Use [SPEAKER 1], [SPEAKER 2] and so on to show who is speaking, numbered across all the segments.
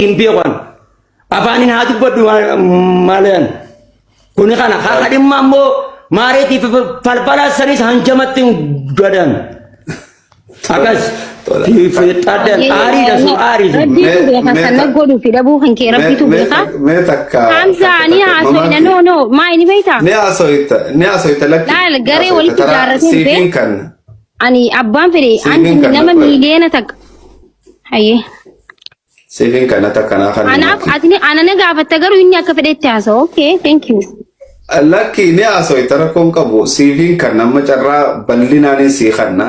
[SPEAKER 1] impiwan afanin hatu bodu malen kuni kana khakadim mambo mareti falfala sanis hanjamatin gadan agas fi tadan ari da su ari
[SPEAKER 2] rabbi tu beka sanna godu fi dabu hanke rabbi tu beka hamza ni aso ina no ma ini beita
[SPEAKER 3] ne asoita lak
[SPEAKER 2] la gare wal tijarati
[SPEAKER 3] sivin kan
[SPEAKER 2] ani abban fere anti nama milena tak haye
[SPEAKER 3] sivin kan atakana kan
[SPEAKER 2] ana ne gafatta garu inni aka fede taso okay thank you
[SPEAKER 3] laki ne asoita rakon kabu sivin kan namma charra ballina ne si khanna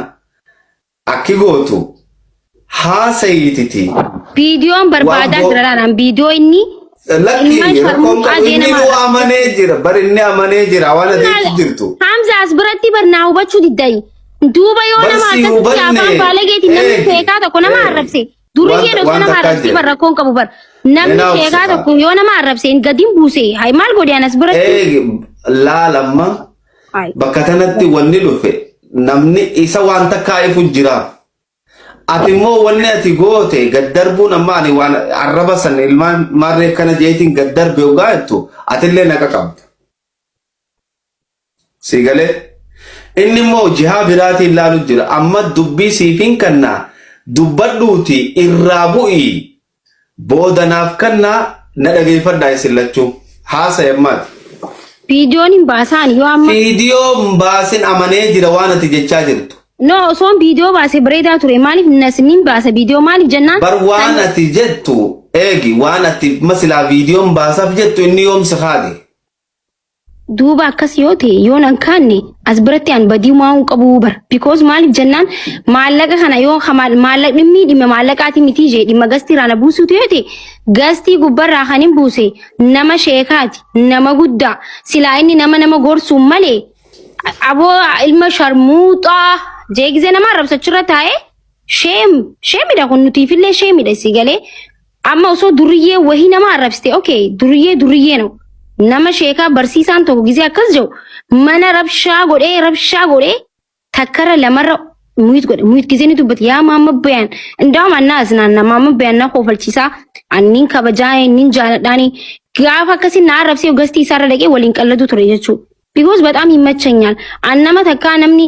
[SPEAKER 3] akigotu ha sayititi
[SPEAKER 2] video barbada dararan video inni
[SPEAKER 3] laki rakon kabu inni no amane jira bar inni amane jira wala de jirtu
[SPEAKER 2] hamza asbarati barna ubachu diddai duba yona ma ta chaba balageti namni feka ta kona ma arabse duriye do kona ma arabse bar rakon kabu bar namni feka ta ko yona ma arabse gadim buse hay mal godiana asbarati
[SPEAKER 3] la lamma bakatanatti wanni lufe namni isa wanta kaifu jira ati mo wanni ati gote gaddarbu namani wan araba san ilman marre kana jetin gaddarbe ugaatu atille nakakab sigale inni mo jiha birati lalu jira amma dubbi sifin kanna dubbaduti irrabu'i bodanaf kanna na dhageyfadha isillachu hasa yammat
[SPEAKER 2] video ni basan yo amma
[SPEAKER 3] video mbasin amane jira wana tijecha jirtu
[SPEAKER 2] no son video base breda ture malif nasnin base video malif janna
[SPEAKER 3] bar wana tijettu egi wana ti masila video mbasa jettu inni yom sakhadi
[SPEAKER 2] duba kasiyote yonan kanne asbarati an badi ma qabu bar because malif jannan malaka kana yo khamal malak dimmi dimme malakati mitije dimma gasti rana busu yote gasti gubbarra khanin buse nama sheekati nama gudda sila inni nama gorsu male abo ilma sharmuta jeegze nama rabsachira tae shame da kunnuti fille shame da sigale amma so duriye wahi nama rabste okay duriye no nama sheeka barsiisan to gize akas jo mana rabsha gode takara lamara muyit gizeni dubat ya mama bayan ndama nas na mama bayan na kofalchisa annin kabajaye nin jaladani gafa kasi na rabse gasti sara dage walin kalladu tore jechu because በጣም ይመቸኛል annama takka namni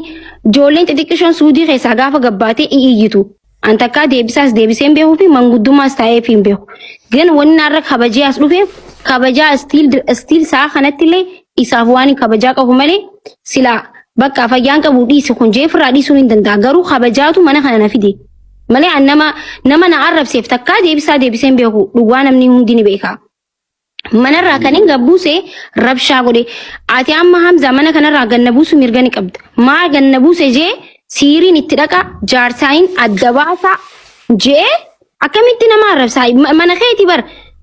[SPEAKER 2] jolen tedikishon sudi khesa gafa gabbate iyitu antaka debisen behu fi manguduma staye fi behu gen wonna rak habaji aslufe kabaja still sa khanatile isafwani kabaja ka humale sila bakka fayyan ka budi se kunje fradi sunin danda garu kabajatu mana kana nafidi male annama nama na arab sef takka debisen behu duwanam ni hundini beka mana rakanin gabbuse rabsha gode ati amma hamza mana kana ragannabusu mirgani qabd ma gannabuse je sirin ittidaka jarsain addabasa je akamitti nama rabsa mana khayti bar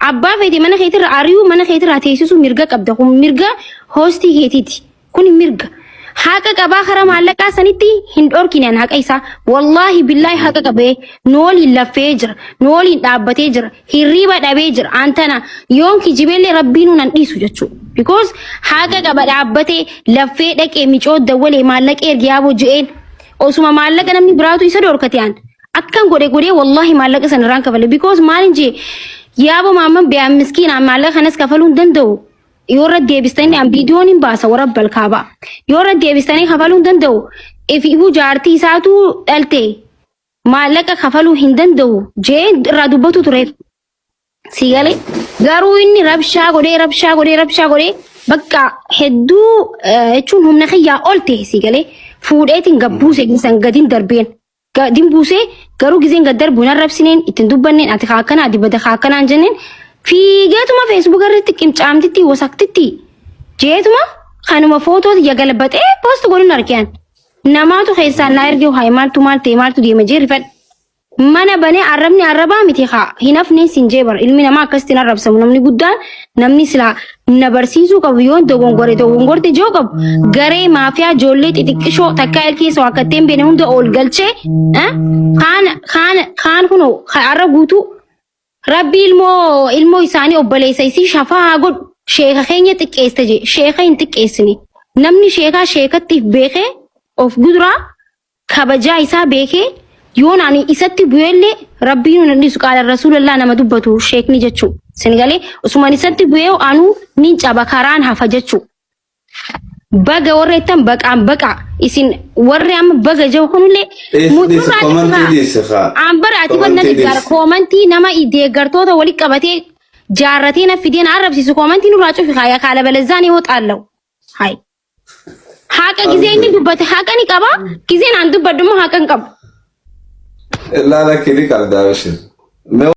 [SPEAKER 2] abba fedi mana khaytir ariyu mana khaytir atesisu mirga qabda kum mirga hosti hetiti kun mirga haqa qaba khara malaka saniti hindor kinan haqa isa wallahi billahi haqa qabe noli lafejr noli dabbate jir hirriba dabe jir antana yonki jibelle rabbinu nan disu jechu because haqa qaba dabbate lafe dake mico dawale malaka ergiyabo jeen osuma malaka namni biratu isa dorkatian akkan gode wallahi malaka san ranka bale because malinje yabo mama be miskin malaka khanas kafalun dando yora debistani am video nin basa warabbal kaaba yora debistani khafalun dando if ibu jarti saatu dalte malaka khafalu hindando je radubatu ture sigale garu inni rabsha gode bakka heddu echun humna khiya olte sigale fudetin gabbuse gisan gadin darben gadin buse garu gizen gaddar bunar rabsinen itin dubbanen ati khakana adibada khakana janen fiigeetuma Facebook irratti qimcaamtitti wasaqtitti jeetuma kanuma footoo yagalabate post godhun arkiyan namaatu keessaan na erge haymaltu maaltu deema jeerifad mana bane arabni araba miti kha hinafne sinjebar ilmi nama akastin arabsamu namni guddaan namni sila na barsiisu qabu yoon dogongorte joo qabu garee maafiyaa joollee xixiqqishoo takka elkeessa wakkatteen beene hunda ol galchee kaan kuno arra guutu rabbi ilmo isaanii obboleessa isii shafaa god sheeka keenya xiqqeessa je sheeka hin xiqqeessine namni sheekatti beekee of guduraa kabajaa isaa beekee يون أني إساتي بيولي ربي نديس قال الرسول الله نما دبتو شيخني جتشو سنغالي عثمان إساتي بيو أنو نينجا بكاران حفجتشو بقى وريتم بقى إسين وريم بقى جو خنولي عم براتي بدنا نجار كومنتي نما إيدي قرطوطة ولي كبتي جارتين في دين عرب سيسو كومنتي نراجو في خايا خالة بلزاني وطالو هاي هاكا كيزين دبتي هاكا نكبا كيزين عن دبت دمو هاكا نكب
[SPEAKER 3] لا كده كده